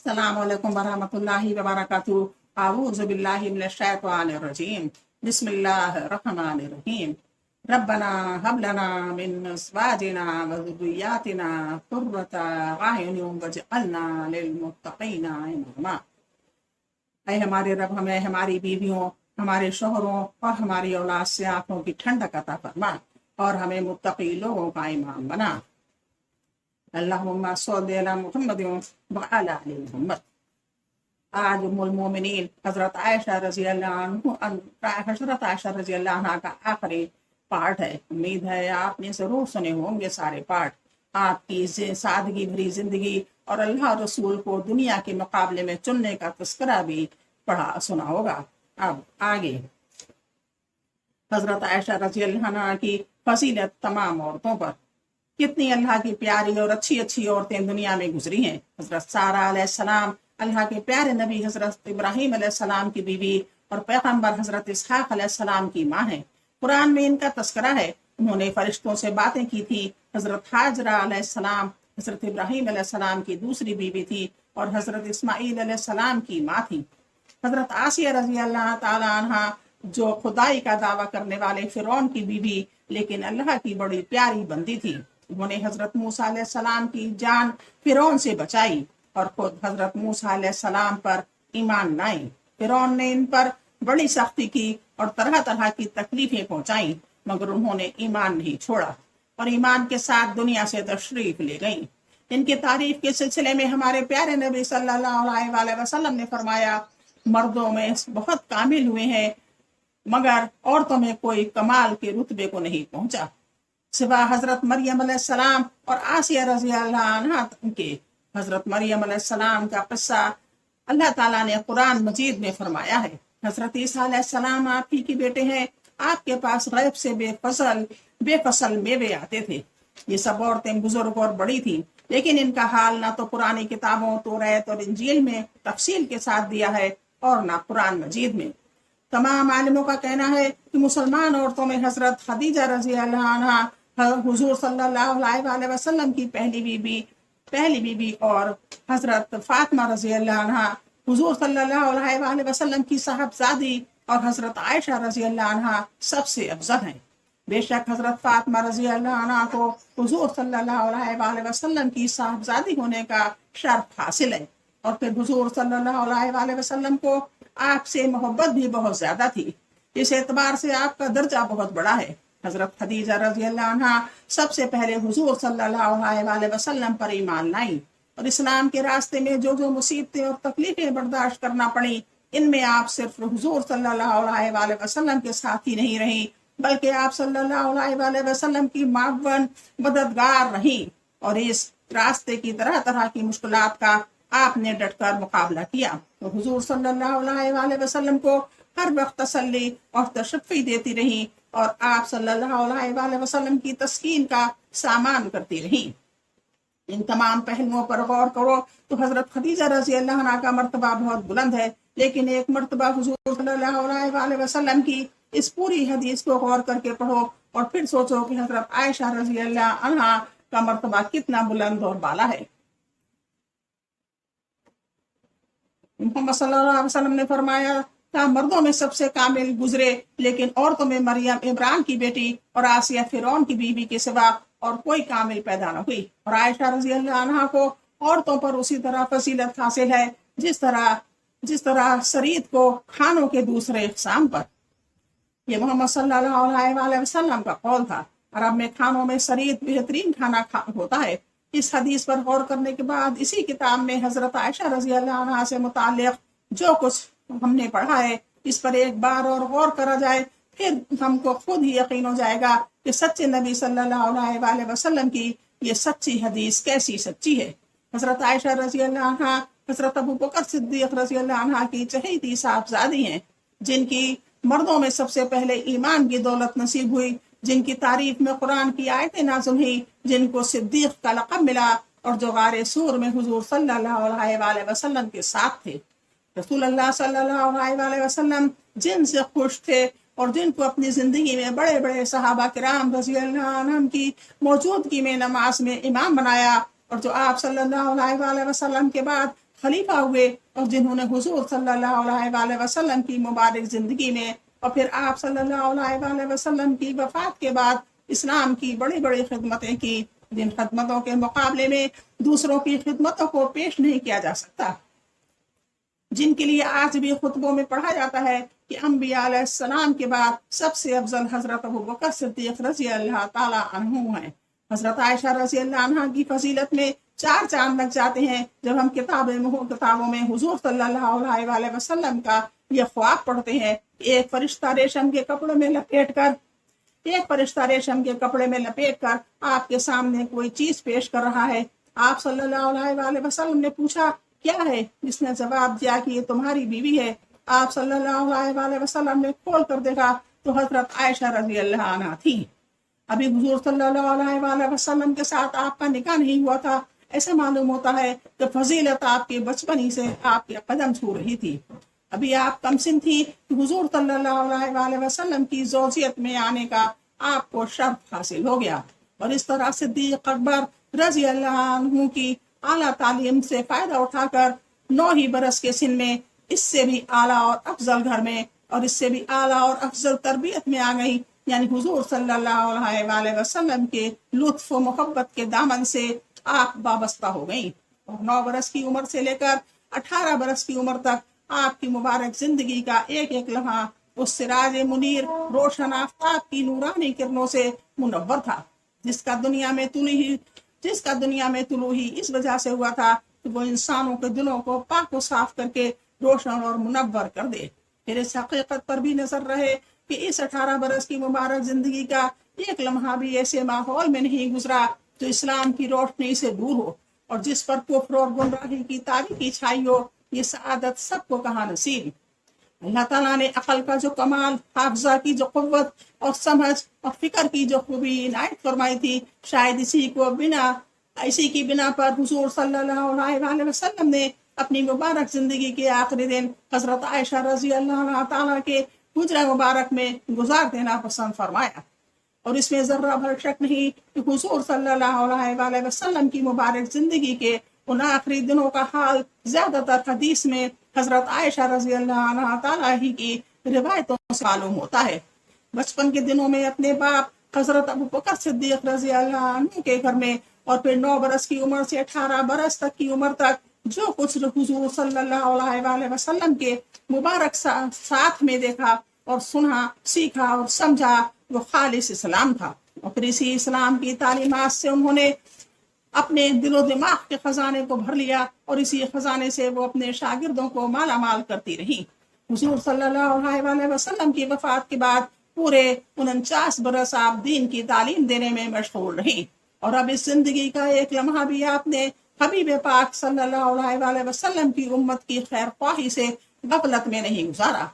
अस्सलाम वालेकुम वरहमतुल्लाहि वबरकातुहू। अऊज़ु बिल्लाहि मिनश शैतानिर रजीम। बिस्मिल्लाहिर रहमानिर रहीम। रब्बना हब लना मिन अज़वाजिना व ज़ुर्रिय्यातिना क़ुर्रता अयुनिन वजअलना लिल मुत्तक़ीना इमामा। ऐ हमारे रब, हमें हमारी बीवियों, हमारे शोहरों और हमारी औलाद से आंखों की ठंडक अता फरमा और हमें मुत्तकी लोगों का इमाम बना। अल्लाहुम्मा सल्लि अला मुहम्मदिन व अला आलि मुहम्मद। आज उम्मुल मोमिनीन हजरत आयशा रजी अल्लाह अन्हा का आखिरी पाठ है। उम्मीद है आपने जरूर सुने होंगे सारे पाठ। आपकी सादगी भरी जिंदगी और अल्लाह रसूल को दुनिया के मुकाबले में चुनने का तस्करा भी पढ़ा सुना होगा। अब आगे हजरत आयशा रजी अल्लाह अन्हा की फजीलत तमाम औरतों पर। कितनी अल्लाह की प्यारी और अच्छी अच्छी औरतें दुनिया में गुजरी हैं। हजरत सारा अलैहिस्सलाम अल्लाह के प्यारे नबी हजरत इब्राहीम अलैहिस्सलाम की बीवी और पैगंबर हजरत इसहाक अलैहिस्सलाम की माँ हैं। कुरान में इनका तस्करा है। उन्होंने फरिश्तों से बातें की थी। हजरत हाजरा अलैहिस्सलाम हजरत इब्राहीम अलैहिस्सलाम की दूसरी बीवी थी और हजरत इस्माईल अलैहिस्सलाम की माँ थी। हजरत आसिया रजी अल्लाह ताला अन्हा जो खुदाई का दावा करने वाले फिरौन की बीवी लेकिन अल्लाह की बड़ी प्यारी बंदी थी। उन्होंने हजरत मूसा अलैहिस्सलाम की जान फिरौन से बचाई और खुद हजरत मूसा अलैहिस्सलाम पर ईमान लाई। फिरौन ने इन पर बड़ी सख्ती की और तरह तरह की तकलीफें पहुंचाई, मगर उन्होंने ईमान नहीं छोड़ा और ईमान के साथ दुनिया से तशरीफ ले गईं। इनकी तारीफ के सिलसिले में हमारे प्यारे नबी सल्लल्लाहु अलैहि वसल्लम ने फरमाया, मर्दों में बहुत कामिल हुए हैं मगर औरतों में कोई कमाल के रुतबे को नहीं पहुंचा सिवा हजरत मरियम अलैहिस्सलाम और आसिया रजी अल्लाह अन्हा के। हजरत मरियम अलैहिस्सलाम का किस्सा अल्लाह ताला ने कुरान मजीद में फरमाया है। हजरत ईसा अलैहिस्सलाम आप ही के बेटे हैं। आपके पास गैब से बेफसल मेवे आते थे। ये सब औरतें बुजुर्ग और बड़ी थी, लेकिन इनका हाल ना तो पुरानी किताबों तौरात और इंजील में तफसील के साथ दिया है और ना कुरान मजीद में। तमाम आलिमों का कहना है कि मुसलमान औरतों में हजरत खदीजा रजी अल्लाह अन्हा हुजूर सल्लल्लाहु अलैहि वसल्लम की पहली बीबी और हजरत फातिमा रजी अल्लाह अन्हा हुजूर सल्लल्लाहु अलैहि वसल्लम की साहबजादी और हजरत आयशा रजी अल्लाह अन्हा सबसे अफजल हैं। बेशक हजरत फातिमा रजी अल्लाह अन्हा को हुजूर सल्लल्लाहु अलैहि वसल्लम की साहबजादी होने का शर्फ हासिल है और फिर हुजूर सल्लल्लाहु अलैहि वसल्लम को आपसे मोहब्बत भी बहुत ज्यादा थी। इस एतबार से आपका दर्जा बहुत बड़ा है। हजरत खदीजा रजी अल्लाह अन्हा सबसे पहले हुजूर सल्लल्लाहु अलैहि वसल्लम पर ईमान लाई और इस्लाम के रास्ते में जो जो मुसीबतें और तकलीफें बर्दाश्त करना पड़ी, इनमें आप सिर्फ हुजूर सल्लल्लाहु अलैहि वसल्लम के साथ ही नहीं रही, बल्कि आप सल्लल्लाहु अलैहि वसल्लम की मावन मददगार रही और इस रास्ते की तरह तरह की मुश्किलात का आपने डटकर मुकाबला किया। तो हुजूर सल्लल्लाहु अलैहि वसल्लम को हर वक्त तसल्ली और तशफ़ी देती रही और आप सल्लल्लाहु अलैहि वसल्लम की तस्कीन का सामान करती रही। इन तमाम पहलुओं पर गौर करो तो हजरत खदीजा रजी अल्लाह अन्हा का मर्तबा बहुत बुलंद है, लेकिन एक मर्तबा हुजूर सल्लल्लाहु अलैहि वसल्लम की इस पूरी हदीस को गौर करके पढ़ो और फिर सोचो कि हजरत आयशा रजी अल्लाह अन्हा का मर्तबा कितना बुलंद और बाला है। मोहम्मद सल्लल्लाहु अलैहि वसल्लम ने फरमाया था, मर्दों में सबसे कामिल गुजरे, लेकिन औरतों में मरियम इमरान की बेटी और आसिया फिरौन की बीवी के सिवा और कोई कामिल पैदा न हुई। और आयशा रजी अल्लाह अन्हा को औरतों पर उसी तरह फजीलत हासिल है जिस तरह शरीयत को खानों के दूसरे इक़साम पर। ये मोहम्मद सल्लल्लाहु अलैहि वसल्लम का कौल था। अरब में खानों में शरीयत बेहतरीन खाना होता है। इस हदीस पर गौर करने के बाद इसी किताब में हजरत आयशा रजी अल्लाह अन्हा से मुताल्लिक़ जो कुछ हमने पढ़ा है, इस पर एक बार और गौर करा जाए, फिर हमको खुद ही यकीन हो जाएगा कि सच्चे नबी सल्लल्लाहु अलैहि वसल्लम की ये सच्ची हदीस कैसी सच्ची है। हजरत आयशा रजी अल्लाह अन्हा हजरत अबू बकर सिद्दीक रजी अल्लाह अन्हा की चहेती साहबजादी हैं, जिनकी मर्दों में सबसे पहले ईमान की दौलत नसीब हुई, जिनकी तारीफ में कुरान की आयतें नाज़िल हुई, जिनको सिद्दीक का लक़ब मिला और जो गारे सूर में हुजूर सल्लल्लाहु अलैहि वसल्लम के साथ थे। रसूल अल्लाह सल्लल्लाहु अलैहि वसल्लम जिनसे खुश थे और जिनको अपनी जिंदगी में बड़े बड़े सहाबा किराम रज़ी अल्लाह अन्हुम की मौजूदगी में नमाज में इमाम बनाया और जो आप सल्लल्लाहु अलैहि वसल्लम के बाद खलीफा हुए और जिन्होंने हुजूर सल्लल्लाहु अलैहि वसल्लम की मुबारक ज़िंदगी में और फिर आप सल्लल्लाहु अलैहि वसल्लम की वफ़ात के बाद इस्लाम की बड़ी बड़ी खिदमतें की, जिन खिदमतों के मुकाबले में दूसरों की खिदमतों को पेश नहीं किया जा सकता, जिनके लिए आज भी खुतबों में पढ़ा जाता है कि अंबिया अलैहिस्सलाम के बाद सबसे अफजल हजरत अबू बकर सिद्दीक रज़ी अल्लाह ताला अन्हु हैं। हजरत आयशा रज़ी अल्लाह अन्हा की फजीलत में 4 चांद लग जाते हैं जब हम किताबों में हुजूर सल्लल्लाहु अलैहि वसल्लम का ये ख्वाब पढ़ते हैं कि एक फरिश्ता रेशम के कपड़े में लपेट कर आपके सामने कोई चीज पेश कर रहा है। आप सल्लल्लाहु अलैहि वसल्लम ने पूछा क्या है? जिसने जवाब दिया कि ये तुम्हारी बीवी है। आप सल्लल्लाहु अलैहि वसल्लम ने खोल कर देखा तो हजरत आयशा रज़ी अल्लाह अन्हा थी। अभी हुजूर सल्लल्लाहु अलैहि वसल्लम के साथ आपका निकाह नहीं हुआ था। ऐसा मालूम होता है कि फजीलत आपके बचपन ही से आपके कदम छू रही थी। अभी आप कमसिन थी कि हुजूर सल्लल्लाहु अलैहि वसल्लम की ज़ौजियत में आने का आपको शर्फ हासिल हो गया और इस तरह सिद्दीक अकबर रज़ी अल्लाह अन्हु की आला तालीम से फायदा उठाकर 9 ही बरस के सिन में इससे भी आला और अफजल घर में और इससे भी आला और अफजल तरबियत में आ गई, यानी हुजूर सल्लल्लाहु अलैहि वसल्लम के लुत्फ व मोहब्बत के दामन से आप वाबस्ता हो गई और 9 बरस की उम्र से लेकर 18 बरस की उम्र तक आपकी मुबारक जिंदगी का एक एक लम्हा उस सिराज मुनीर रोशन आफताब की नूरानी किरणों से मुनव्वर था, जिसका दुनिया में तुलू ही इस वजह से हुआ था कि वो इंसानों के दिलों को पाक व साफ करके रोशन और मुनव्वर कर दे। फिर इस हकीकत पर भी नजर रहे कि इस 18 बरस की मुबारक जिंदगी का एक लम्हा भी ऐसे माहौल में नहीं गुजरा जो इस्लाम की रोशनी से दूर हो और जिस पर कुफ्र और गुमराही की तारीकी छाई हो। ये सआदत सबको कहाँ नसीब। अल्लाह ताला ने अकल का जो कमाल, हाफजा की जो कुव्वत और समझ और फिक्र की जो खूबी इनायत फरमाई थी, शायद इसी की बिना पर हुजूर सल्लल्लाहु अलैहि वसल्लम ने अपनी मुबारक जिंदगी के आखिरी दिन हजरत आयशा रज़ी अल्लाह ताला के हुजरा मुबारक में गुजार देना पसंद फरमाया। और इसमें जर्रा भर शक नहीं कि हुजूर सल्लल्लाहु अलैहि वसल्लम की मुबारक जिंदगी के उन आखिरी दिनों का हाल ज्यादातर हदीस में हजरत आयशा रज़ी अल्लाह ताला ही की रिवायतों से मालूम होता है। बचपन के दिनों में अपने बाप हजरत अबू बकर सिद्दीक रज़ी अल्लाह अन्हु के घर में और फिर 9 बरस की उम्र से 18 बरस तक की उम्र तक जो कुछ हुजूर सल्लल्लाहु अलैहि वसल्लम के मुबारक साथ में देखा और सुना, सीखा और समझा, वो खालिस इस्लाम था। और फिर इसी इस्लाम की तालीमात से उन्होंने अपने दिलो दिमाग के खजाने को भर लिया और इसी खजाने से वो अपने शागिर्दों को माला माल करती रही। हुजूर सल्लल्लाहु अलैहि वसल्लम की वफात के बाद पूरे 49 बरस आप दीन की तालीम देने में मशगूल रही और अब इस जिंदगी का एक लम्हा भी आपने हबीब पाक सल्लल्लाहु अलैहि वसल्लम की उम्मत की खैर ख्वाही से गफलत में नहीं गुजारा।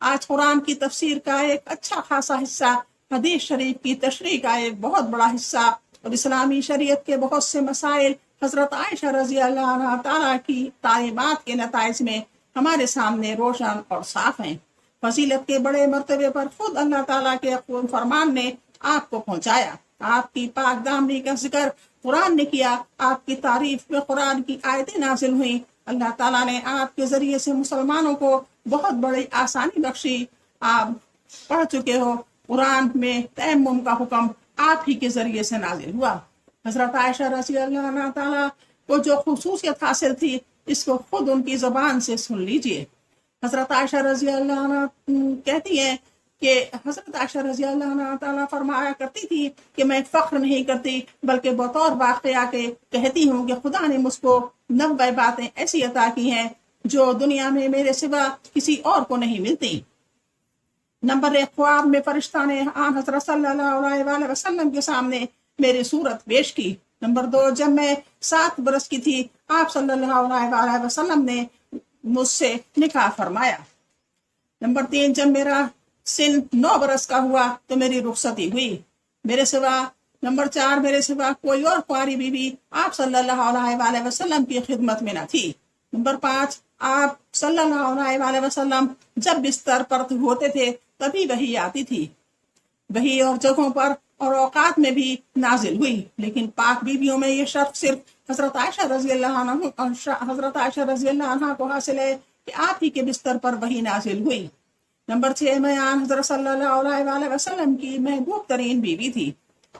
आज कुरान की तफसीर का एक अच्छा खासा हिस्सा, हदीस शरीफ की तशरीह का एक बहुत बड़ा हिस्सा और इस्लामी शरीयत के बहुत से मसाइल हजरत आयशा रज़ी अल्लाह ताला की तालीमात के नताइज में हमारे सामने रोशन और साफ हैं। फजीलत के बड़े मर्तबे पर खुद अल्लाह ताला के फरमान ने आपको पहुंचाया। आपकी पाक दामनी का जिक्र कुरान ने किया, आपकी तारीफ में कुरान की आयतें नाजिल हुई। अल्लाह ताला ने आपके जरिए से मुसलमानों को बहुत बड़ी आसानी बख्शी। आप पढ़ चुके हो, कुरान में तयम्मुम का हुक्म आप ही के जरिए से नाजिल हुआ। हजरत आयशा रज़ी अल्लाह ताला को जो खुसूसियत हासिल थी, इसको खुद उनकी जबान से सुन लीजिए। हजरत आयशा रज़ी अल्लाह कहती है कि हजरत आयशा रज़ी अल्लाह ताला फरमाया करती थी कि मैं फख्र नहीं करती बल्कि बतौर वाक़या के कहती हूँ कि खुदा ने मुझको 90 बातें ऐसी अता की हैं जो दुनिया में मेरे सिवा किसी और को नहीं मिलती। नंबर 1, ख्वाब में फरिश्ता ने आन हज़रत सल्लल्लाहु अलैहि वसल्लम के सामने मेरी सूरत पेश की। नंबर 2, जब मैं 7 बरस की थी आप सल्लल्लाहु अलैहि वसल्लम ने मुझसे निकाह फरमाया। नंबर 3, जब मेरा सिन 9 बरस का हुआ तो मेरी रुखसती हुई। नंबर 4, मेरे सिवा कोई और कुंवारी बीवी आप सल्लल्लाहु अलैहि वसल्लम की खिदमत में न थी। नंबर 5, आप सल्लल्लाहु अलैहि वसल्लम जब बिस्तर पर होते थे तभी वही आती थी। वही और जगहों पर और औकात में भी नाजिल हुई, लेकिन पाक बीवियों में ये शर्त सिर्फ حضرت عائشہ رضی اللہ عنہ کو حاصل ہے کہ آپ ہی کے بستر پر وحی نازل ہوئی۔ نمبر 6 میں آن حضرت صلی اللہ علیہ وسلم کی محبوب ترین بیوی تھی۔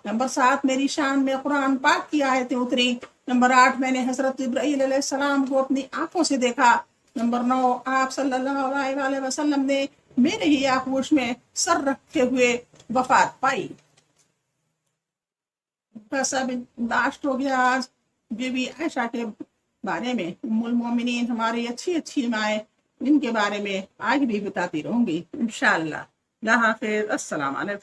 نمبر 7 میری شان میں قرآن پاک کی آیتیں اتری۔ نمبر 8 میں نے حضرت جبرائیل علیہ السلام کو اپنی آنکھوں سے دیکھا۔ نمبر 9 آپ صلی اللہ علیہ وسلم نے میرے ہی آغوش میں سر رکھے ہوئے وفات پائی۔ بس اب لاسٹ ہو گیا آج بی بی عائشہ کے بارے میں، ام المومنین، ہماری اچھی اچھی مائیں، ان کے بارے میں آج بھی بتاتی رہوں گی انشاءاللہ۔ اللہ حافظ، السلام علیکم۔